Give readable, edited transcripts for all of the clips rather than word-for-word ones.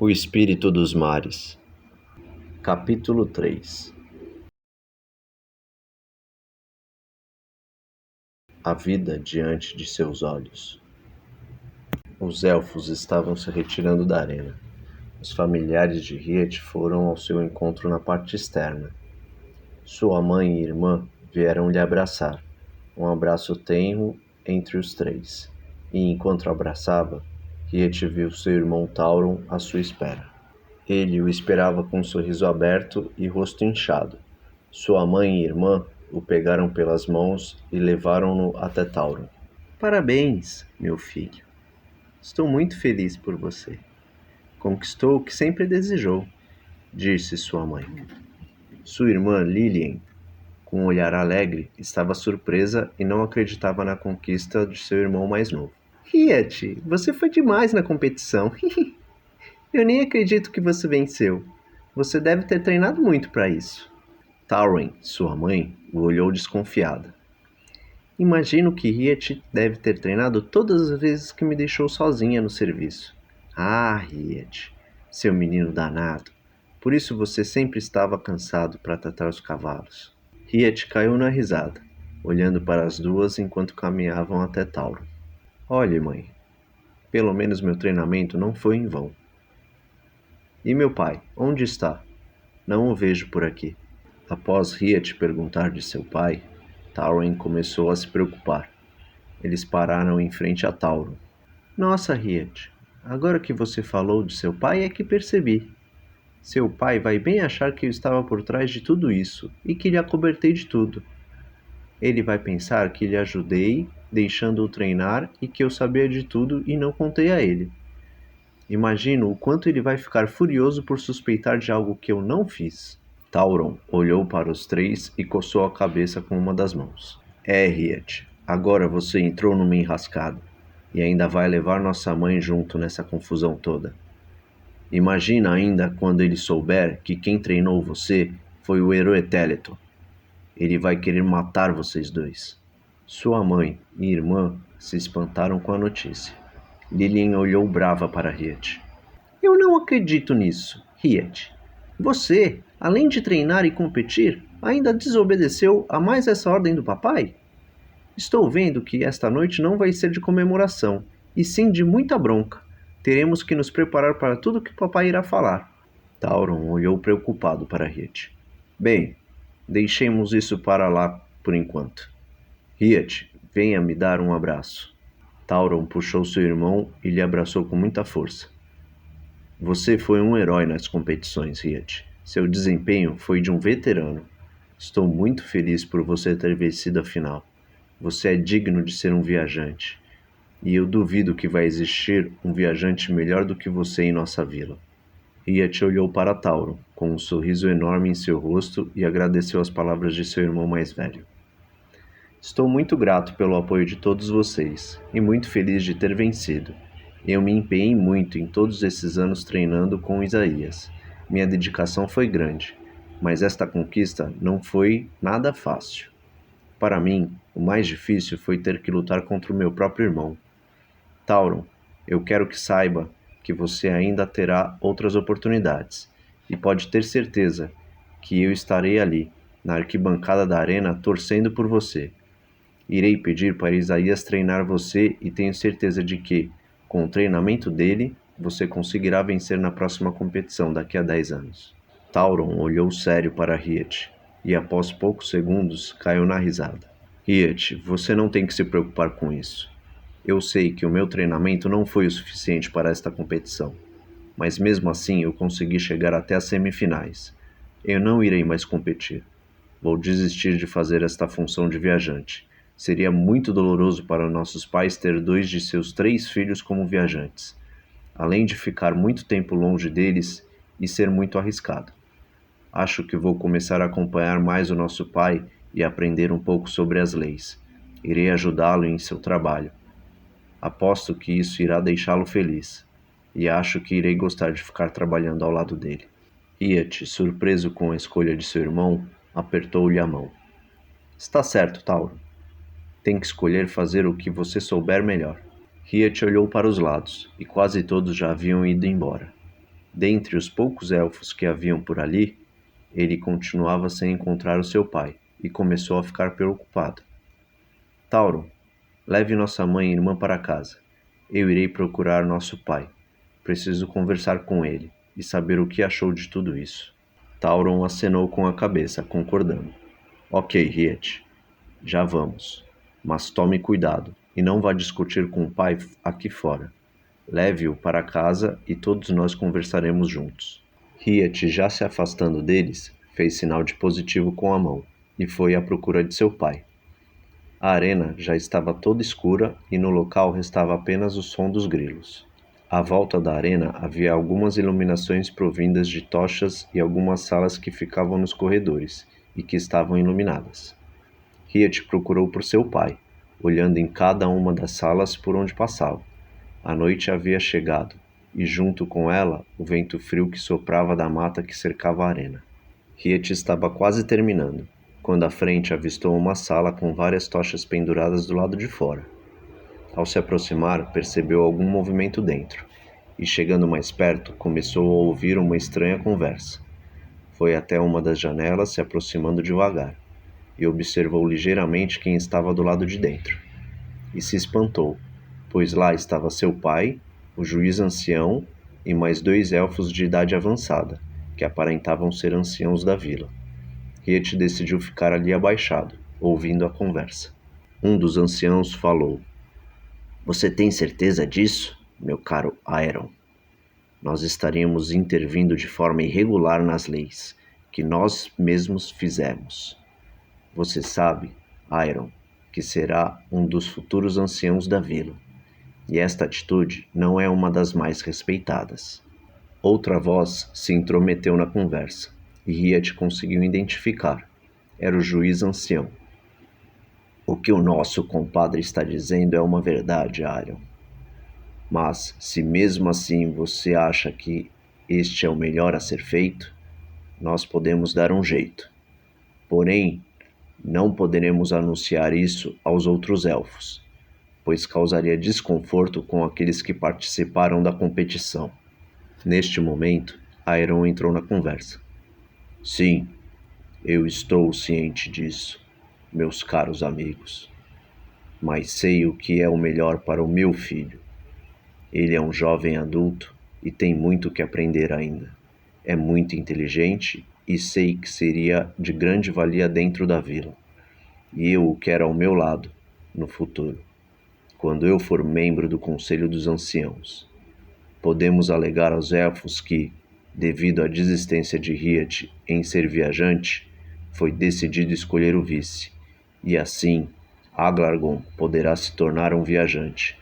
O Espírito dos Mares. Capítulo 3. A vida diante de seus olhos. Os elfos estavam se retirando da arena. Os familiares de Riet foram ao seu encontro na parte externa. Sua mãe e irmã vieram lhe abraçar. Um abraço tenro entre os três. E enquanto o abraçava, Riet viu seu irmão Tauron à sua espera. Ele o esperava com um sorriso aberto e rosto inchado. Sua mãe e irmã o pegaram pelas mãos e levaram-no até Tauron. Parabéns, meu filho. Estou muito feliz por você. Conquistou o que sempre desejou, disse sua mãe. Sua irmã Lillian, com um olhar alegre, estava surpresa e não acreditava na conquista de seu irmão mais novo. Riet, você foi demais na competição. Eu nem acredito que você venceu. Você deve ter treinado muito para isso. Tauren, sua mãe, o olhou desconfiada. Imagino que Riet deve ter treinado todas as vezes que me deixou sozinha no serviço. Ah, Riet, seu menino danado. Por isso você sempre estava cansado para tratar os cavalos. Riet caiu na risada, olhando para as duas enquanto caminhavam até Tauren. Olhe, mãe, pelo menos meu treinamento não foi em vão. E meu pai, onde está? Não o vejo por aqui. Após Riet perguntar de seu pai, Tauren começou a se preocupar. Eles pararam em frente a Tauron. Nossa, Riet, agora que você falou de seu pai é que percebi. Seu pai vai bem achar que eu estava por trás de tudo isso e que lhe acobertei de tudo. Ele vai pensar que lhe ajudei, deixando-o treinar e que eu sabia de tudo e não contei a ele. Imagino o quanto ele vai ficar furioso por suspeitar de algo que eu não fiz. Tauron olhou para os três e coçou a cabeça com uma das mãos. Riet, agora você entrou numa enrascada e ainda vai levar nossa mãe junto nessa confusão toda. Imagina ainda quando ele souber que quem treinou você foi o herói Teleton. Ele vai querer matar vocês dois. Sua mãe e irmã se espantaram com a notícia. Lillian olhou brava para Riet. Eu não acredito nisso, Riet. Você, além de treinar e competir, ainda desobedeceu a mais essa ordem do papai? Estou vendo que esta noite não vai ser de comemoração, e sim de muita bronca. Teremos que nos preparar para tudo que o papai irá falar. Tauron olhou preocupado para Riet. Bem, deixemos isso para lá por enquanto. Riet, venha me dar um abraço. Tauron puxou seu irmão e lhe abraçou com muita força. Você foi um herói nas competições, Riet. Seu desempenho foi de um veterano. Estou muito feliz por você ter vencido a final. Você é digno de ser um viajante. E eu duvido que vai existir um viajante melhor do que você em nossa vila. Riet olhou para Tauron, com um sorriso enorme em seu rosto e agradeceu as palavras de seu irmão mais velho. Estou muito grato pelo apoio de todos vocês e muito feliz de ter vencido. Eu me empenhei muito em todos esses anos treinando com Isaías. Minha dedicação foi grande, mas esta conquista não foi nada fácil. Para mim, o mais difícil foi ter que lutar contra o meu próprio irmão. Tauron, eu quero que saiba que você ainda terá outras oportunidades e pode ter certeza que eu estarei ali, na arquibancada da arena, torcendo por você. Irei pedir para Isaías treinar você e tenho certeza de que, com o treinamento dele, você conseguirá vencer na próxima competição daqui a 10 anos. Tauron olhou sério para Riet e, após poucos segundos, caiu na risada. Riet, você não tem que se preocupar com isso. Eu sei que o meu treinamento não foi o suficiente para esta competição, mas mesmo assim eu consegui chegar até as semifinais. Eu não irei mais competir. Vou desistir de fazer esta função de viajante. Seria muito doloroso para nossos pais ter 2 de seus 3 filhos como viajantes, além de ficar muito tempo longe deles e ser muito arriscado. Acho que vou começar a acompanhar mais o nosso pai e aprender um pouco sobre as leis. Irei ajudá-lo em seu trabalho. Aposto que isso irá deixá-lo feliz, e acho que irei gostar de ficar trabalhando ao lado dele. Riet, surpreso com a escolha de seu irmão, apertou-lhe a mão. Está certo, Tauron. Tem que escolher fazer o que você souber melhor. Riet olhou para os lados, e quase todos já haviam ido embora. Dentre os poucos elfos que haviam por ali, ele continuava sem encontrar o seu pai e começou a ficar preocupado. Tauron, leve nossa mãe e irmã para casa. Eu irei procurar nosso pai. Preciso conversar com ele e saber o que achou de tudo isso. Tauron acenou com a cabeça, concordando. Ok, Riet, já vamos. Mas tome cuidado e não vá discutir com o pai aqui fora. Leve-o para casa e todos nós conversaremos juntos. Riet, já se afastando deles, fez sinal de positivo com a mão e foi à procura de seu pai. A arena já estava toda escura e no local restava apenas o som dos grilos. À volta da arena havia algumas iluminações provindas de tochas e algumas salas que ficavam nos corredores e que estavam iluminadas. Riet procurou por seu pai, olhando em cada uma das salas por onde passava. A noite havia chegado, e junto com ela o vento frio que soprava da mata que cercava a arena. Riet estava quase terminando, quando à frente avistou uma sala com várias tochas penduradas do lado de fora. Ao se aproximar, percebeu algum movimento dentro, e chegando mais perto, começou a ouvir uma estranha conversa. Foi até uma das janelas, se aproximando devagar, e observou ligeiramente quem estava do lado de dentro. E se espantou, pois lá estava seu pai, o juiz ancião e mais 2 elfos de idade avançada, que aparentavam ser anciãos da vila. Riet decidiu ficar ali abaixado, ouvindo a conversa. Um dos anciãos falou. Você tem certeza disso, meu caro Aeron? Nós estaríamos intervindo de forma irregular nas leis, que nós mesmos fizemos. Você sabe, Aeron, que será um dos futuros anciãos da vila, e esta atitude não é uma das mais respeitadas. Outra voz se intrometeu na conversa, e Riet conseguiu identificar. Era o juiz ancião. O que o nosso compadre está dizendo é uma verdade, Aeron. Mas, se mesmo assim você acha que este é o melhor a ser feito, nós podemos dar um jeito. Porém, não poderemos anunciar isso aos outros elfos, pois causaria desconforto com aqueles que participaram da competição. Neste momento, Aeron entrou na conversa. Sim, eu estou ciente disso, meus caros amigos, mas sei o que é o melhor para o meu filho. Ele é um jovem adulto e tem muito que aprender ainda. É muito inteligente e sei que seria de grande valia dentro da vila. E eu o quero ao meu lado, no futuro, quando eu for membro do Conselho dos Anciãos. Podemos alegar aos elfos que, devido à desistência de Riet em ser viajante, foi decidido escolher o vice, e assim Aglargon poderá se tornar um viajante,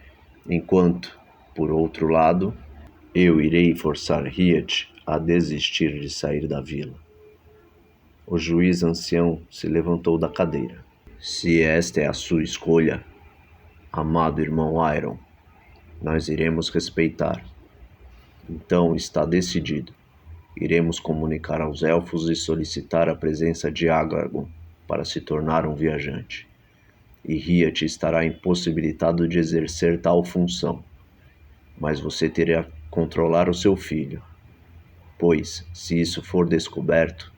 enquanto, por outro lado, eu irei forçar Riet a desistir de sair da vila. O juiz ancião se levantou da cadeira. Se esta é a sua escolha, amado irmão Aeron, nós iremos respeitar. Então está decidido. Iremos comunicar aos elfos e solicitar a presença de Aglargon para se tornar um viajante. E Riet estará impossibilitado de exercer tal função. Mas você terá que controlar o seu filho, pois, se isso for descoberto,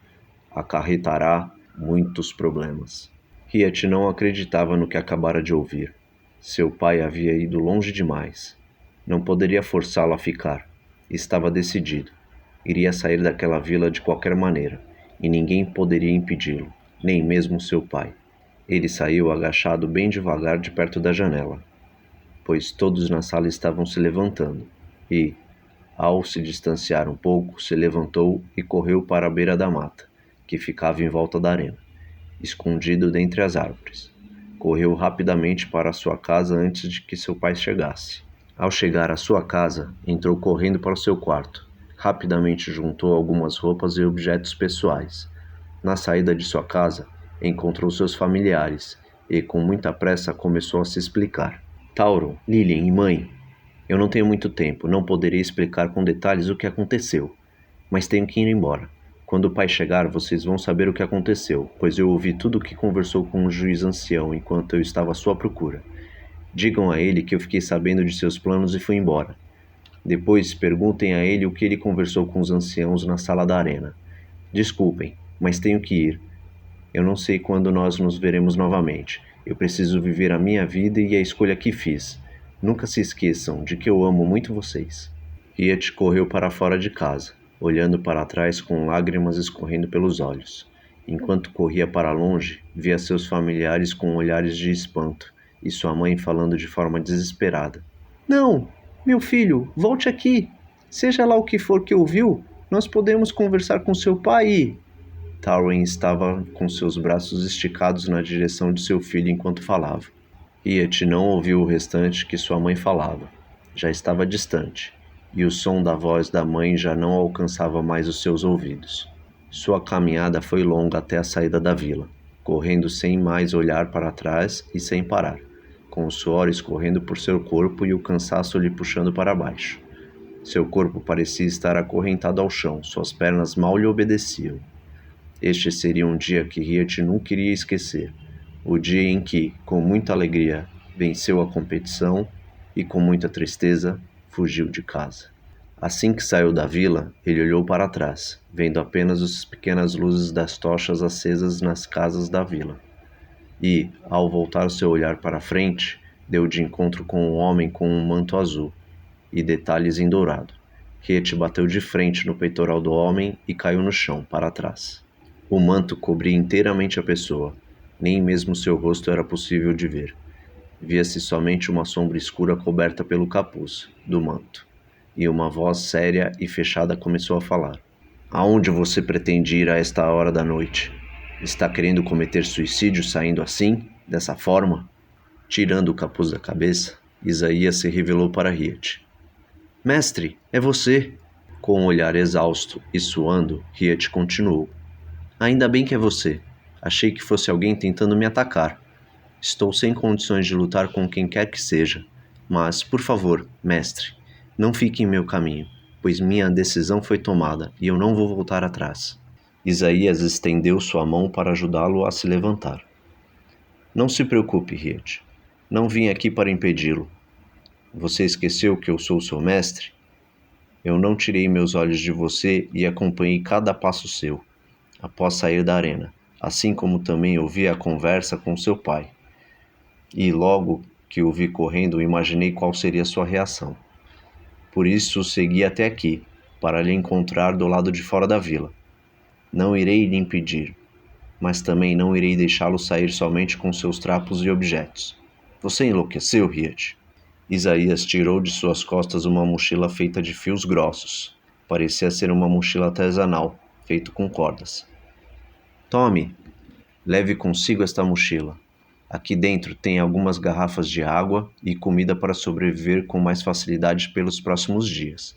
acarretará muitos problemas. Riet não acreditava no que acabara de ouvir. Seu pai havia ido longe demais. Não poderia forçá-lo a ficar. Estava decidido. Iria sair daquela vila de qualquer maneira, e ninguém poderia impedi-lo, nem mesmo seu pai. Ele saiu agachado bem devagar de perto da janela, pois todos na sala estavam se levantando, e, ao se distanciar um pouco, se levantou e correu para a beira da mata, que ficava em volta da arena, escondido dentre as árvores. Correu rapidamente para sua casa antes de que seu pai chegasse. Ao chegar à sua casa, entrou correndo para o seu quarto. Rapidamente juntou algumas roupas e objetos pessoais. Na saída de sua casa, encontrou seus familiares e, com muita pressa, começou a se explicar. Tauron, Lilien e mãe, eu não tenho muito tempo, não poderei explicar com detalhes o que aconteceu, mas tenho que ir embora. Quando o pai chegar, vocês vão saber o que aconteceu, pois eu ouvi tudo o que conversou com o juiz ancião enquanto eu estava à sua procura. Digam a ele que eu fiquei sabendo de seus planos e fui embora. Depois perguntem a ele o que ele conversou com os anciãos na sala da arena. Desculpem, mas tenho que ir. Eu não sei quando nós nos veremos novamente. Eu preciso viver a minha vida e a escolha que fiz. Nunca se esqueçam de que eu amo muito vocês. Riet correu para fora de casa, olhando para trás com lágrimas escorrendo pelos olhos. Enquanto corria para longe, via seus familiares com olhares de espanto e sua mãe falando de forma desesperada. Não! Meu filho, volte aqui! Seja lá o que for que ouviu, nós podemos conversar com seu pai e... Tywin estava com seus braços esticados na direção de seu filho enquanto falava. Riet não ouviu o restante que sua mãe falava. Já estava distante, e o som da voz da mãe já não alcançava mais os seus ouvidos. Sua caminhada foi longa até a saída da vila, correndo sem mais olhar para trás e sem parar, com o suor escorrendo por seu corpo e o cansaço lhe puxando para baixo. Seu corpo parecia estar acorrentado ao chão, suas pernas mal lhe obedeciam. Este seria um dia que Riet nunca iria esquecer. O dia em que, com muita alegria, venceu a competição e, com muita tristeza, fugiu de casa. Assim que saiu da vila, ele olhou para trás, vendo apenas as pequenas luzes das tochas acesas nas casas da vila. E, ao voltar seu olhar para frente, deu de encontro com um homem com um manto azul e detalhes em dourado. Riet bateu de frente no peitoral do homem e caiu no chão, para trás. O manto cobria inteiramente a pessoa. Nem mesmo seu rosto era possível de ver. Via-se somente uma sombra escura coberta pelo capuz do manto. E uma voz séria e fechada começou a falar. Aonde você pretende ir a esta hora da noite? Está querendo cometer suicídio saindo assim, dessa forma? Tirando o capuz da cabeça, Isaías se revelou para Riet. Mestre, é você! Com um olhar exausto e suando, Riet continuou. Ainda bem que é você. Achei que fosse alguém tentando me atacar. Estou sem condições de lutar com quem quer que seja. Mas, por favor, mestre, não fique em meu caminho, pois minha decisão foi tomada e eu não vou voltar atrás. Isaías estendeu sua mão para ajudá-lo a se levantar. Não se preocupe, Riet. Não vim aqui para impedi-lo. Você esqueceu que eu sou seu mestre? Eu não tirei meus olhos de você e acompanhei cada passo seu, após sair da arena, assim como também ouvi a conversa com seu pai. E logo que o vi correndo, imaginei qual seria sua reação. Por isso segui até aqui, para lhe encontrar do lado de fora da vila. Não irei lhe impedir, mas também não irei deixá-lo sair somente com seus trapos e objetos. Você enlouqueceu, Riet? Isaías tirou de suas costas uma mochila feita de fios grossos. Parecia ser uma mochila artesanal, feita com cordas. Tome, leve consigo esta mochila. Aqui dentro tem algumas garrafas de água e comida para sobreviver com mais facilidade pelos próximos dias.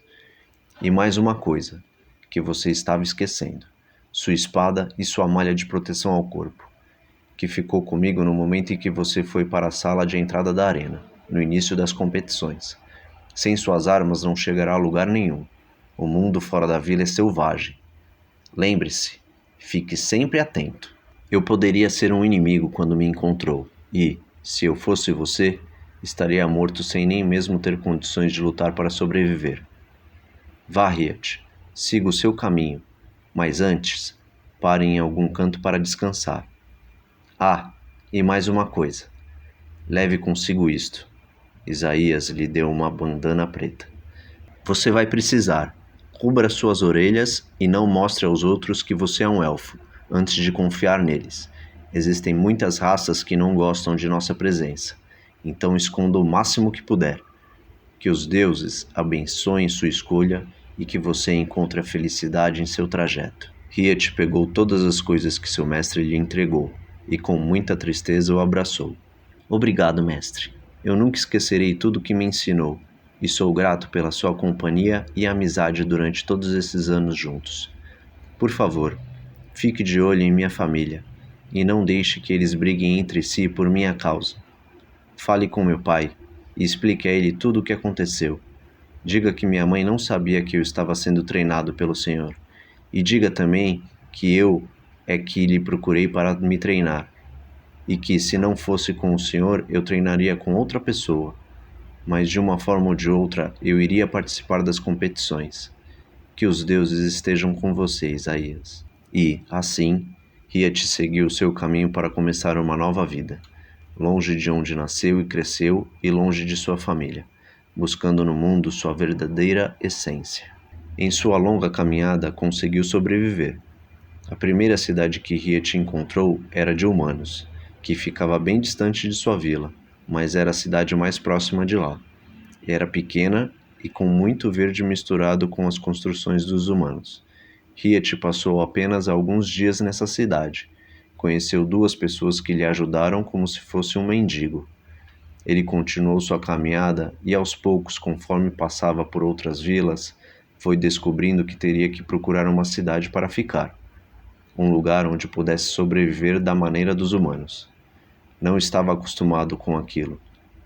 E mais uma coisa, que você estava esquecendo. Sua espada e sua malha de proteção ao corpo, que ficou comigo no momento em que você foi para a sala de entrada da arena, no início das competições. Sem suas armas não chegará a lugar nenhum. O mundo fora da vila é selvagem. Lembre-se, fique sempre atento. Eu poderia ser um inimigo quando me encontrou, e, se eu fosse você, estaria morto sem nem mesmo ter condições de lutar para sobreviver. Vá, Riet, siga o seu caminho, mas antes, pare em algum canto para descansar. Ah, e mais uma coisa. Leve consigo isto. Isaías lhe deu uma bandana preta. Você vai precisar. Cubra suas orelhas e não mostre aos outros que você é um elfo, antes de confiar neles. Existem muitas raças que não gostam de nossa presença, então esconda o máximo que puder. Que os deuses abençoem sua escolha e que você encontre a felicidade em seu trajeto. Riet pegou todas as coisas que seu mestre lhe entregou e com muita tristeza o abraçou. Obrigado, mestre. Eu nunca esquecerei tudo que me ensinou e sou grato pela sua companhia e amizade durante todos esses anos juntos. Por favor, fique de olho em minha família e não deixe que eles briguem entre si por minha causa. Fale com meu pai e explique a ele tudo o que aconteceu. Diga que minha mãe não sabia que eu estava sendo treinado pelo Senhor. E diga também que eu é que lhe procurei para me treinar. E que, se não fosse com o Senhor, eu treinaria com outra pessoa. mas de uma forma ou de outra eu iria participar das competições. Que os deuses estejam com você, Isaías. E, assim, Hiat seguiu seu caminho para começar uma nova vida, longe de onde nasceu e cresceu e longe de sua família, buscando no mundo sua verdadeira essência. Em sua longa caminhada, conseguiu sobreviver. A primeira cidade que Hiat encontrou era de humanos, que ficava bem distante de sua vila, mas era a cidade mais próxima de lá. Era pequena e com muito verde misturado com as construções dos humanos. Hiat passou apenas alguns dias nessa cidade. Conheceu duas pessoas que lhe ajudaram como se fosse um mendigo. Ele continuou sua caminhada e, aos poucos, conforme passava por outras vilas, foi descobrindo que teria que procurar uma cidade para ficar, um lugar onde pudesse sobreviver da maneira dos humanos. Não estava acostumado com aquilo,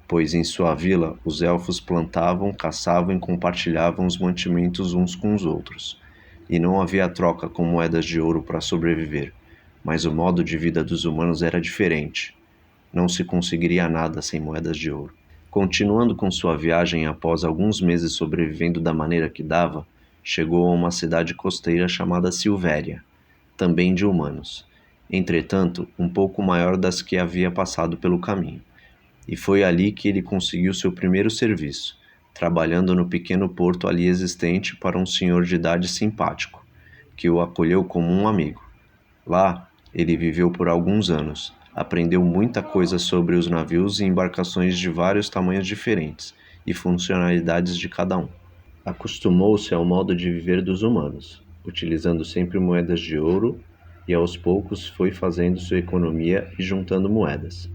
pois em sua vila os elfos plantavam, caçavam e compartilhavam os mantimentos uns com os outros, e não havia troca com moedas de ouro para sobreviver, mas o modo de vida dos humanos era diferente. Não se conseguiria nada sem moedas de ouro. Continuando com sua viagem após alguns meses sobrevivendo da maneira que dava, chegou a uma cidade costeira chamada Silvéria, também de humanos, entretanto um pouco maior das que havia passado pelo caminho. E foi ali que ele conseguiu seu primeiro serviço, trabalhando no pequeno porto ali existente para um senhor de idade simpático, que o acolheu como um amigo. Lá, ele viveu por alguns anos, aprendeu muita coisa sobre os navios e embarcações de vários tamanhos diferentes e funcionalidades de cada um. Acostumou-se ao modo de viver dos humanos, utilizando sempre moedas de ouro, e aos poucos foi fazendo sua economia e juntando moedas.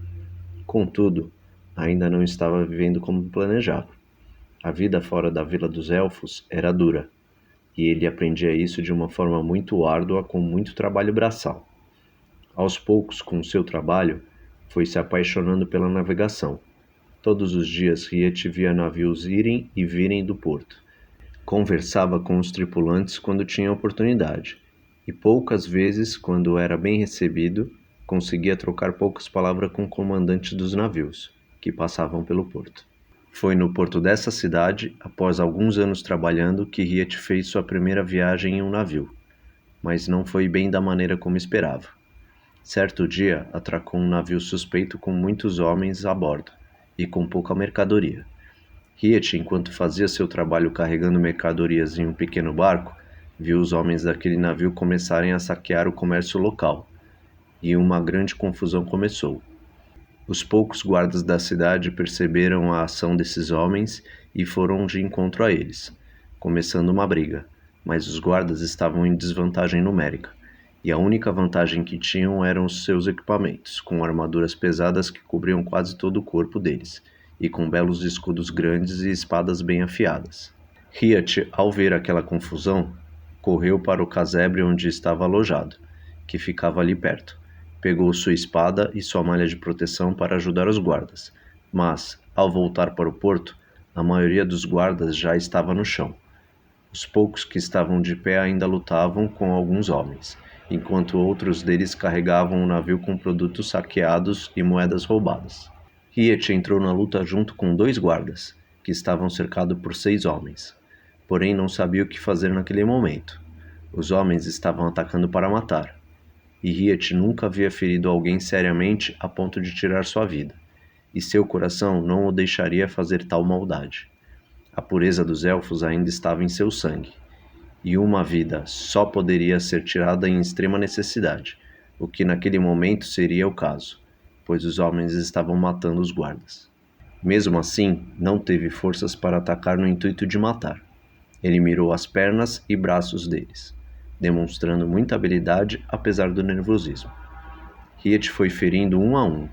Contudo, ainda não estava vivendo como planejava. A vida fora da Vila dos Elfos era dura, e ele aprendia isso de uma forma muito árdua com muito trabalho braçal. Aos poucos, com o seu trabalho, foi se apaixonando pela navegação. Todos os dias Riet via navios irem e virem do porto. Conversava com os tripulantes quando tinha oportunidade, e poucas vezes, quando era bem recebido, conseguia trocar poucas palavras com comandantes dos navios, que passavam pelo porto. Foi no porto dessa cidade, após alguns anos trabalhando, que Riet fez sua primeira viagem em um navio, mas não foi bem da maneira como esperava. Certo dia, atracou um navio suspeito com muitos homens a bordo, e com pouca mercadoria. Riet, enquanto fazia seu trabalho carregando mercadorias em um pequeno barco, viu os homens daquele navio começarem a saquear o comércio local, e uma grande confusão começou. Os poucos guardas da cidade perceberam a ação desses homens e foram de encontro a eles, começando uma briga, mas os guardas estavam em desvantagem numérica, e a única vantagem que tinham eram os seus equipamentos, com armaduras pesadas que cobriam quase todo o corpo deles, e com belos escudos grandes e espadas bem afiadas. Riet, ao ver aquela confusão, correu para o casebre onde estava alojado, que ficava ali perto. Pegou sua espada e sua malha de proteção para ajudar os guardas, mas, ao voltar para o porto, a maioria dos guardas já estava no chão. Os poucos que estavam de pé ainda lutavam com alguns homens, enquanto outros deles carregavam o navio com produtos saqueados e moedas roubadas. Riet entrou na luta junto com 2 guardas, que estavam cercados por 6 homens. Porém, não sabia o que fazer naquele momento. Os homens estavam atacando para matar, e Riet nunca havia ferido alguém seriamente a ponto de tirar sua vida, e seu coração não o deixaria fazer tal maldade. A pureza dos elfos ainda estava em seu sangue, e uma vida só poderia ser tirada em extrema necessidade, o que naquele momento seria o caso, pois os homens estavam matando os guardas. Mesmo assim, não teve forças para atacar no intuito de matar. Ele mirou as pernas e braços deles, demonstrando muita habilidade apesar do nervosismo. Riet foi ferindo um a um.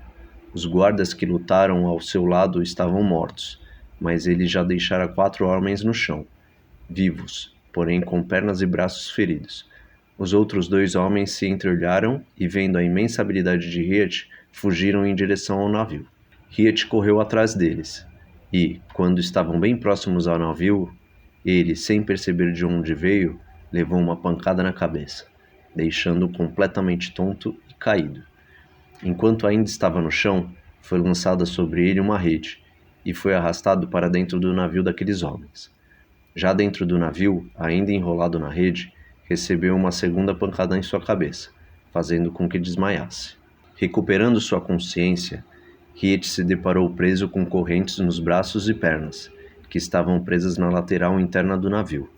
Os guardas que lutaram ao seu lado estavam mortos, mas ele já deixara 4 homens no chão, vivos, porém com pernas e braços feridos. Os outros 2 homens se entreolharam e, vendo a imensa habilidade de Riet, fugiram em direção ao navio. Riet correu atrás deles, e, quando estavam bem próximos ao navio, ele, sem perceber de onde veio, levou uma pancada na cabeça, deixando-o completamente tonto e caído. Enquanto ainda estava no chão, foi lançada sobre ele uma rede, e foi arrastado para dentro do navio daqueles homens. Já dentro do navio, ainda enrolado na rede, recebeu uma segunda pancada em sua cabeça, fazendo com que desmaiasse. Recuperando sua consciência, Riet se deparou preso com correntes nos braços e pernas, que estavam presas na lateral interna do navio.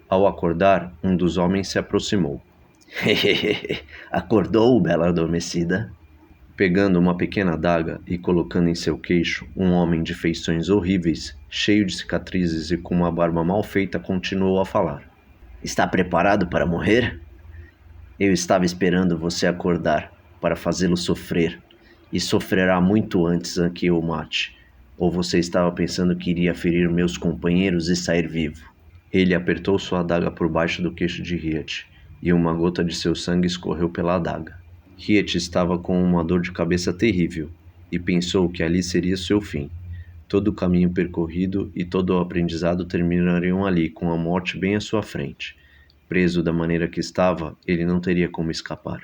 Ao acordar, um dos homens se aproximou. Acordou, bela adormecida? Pegando uma pequena adaga e colocando em seu queixo, um homem de feições horríveis, cheio de cicatrizes e com uma barba mal feita, continuou a falar. Está preparado para morrer? Eu estava esperando você acordar para fazê-lo sofrer, e sofrerá muito antes que eu o mate. Ou você estava pensando que iria ferir meus companheiros e sair vivo? Ele apertou sua adaga por baixo do queixo de Riet, e uma gota de seu sangue escorreu pela adaga. Riet estava com uma dor de cabeça terrível, e pensou que ali seria seu fim. Todo o caminho percorrido e todo o aprendizado terminariam ali, com a morte bem à sua frente. Preso da maneira que estava, ele não teria como escapar.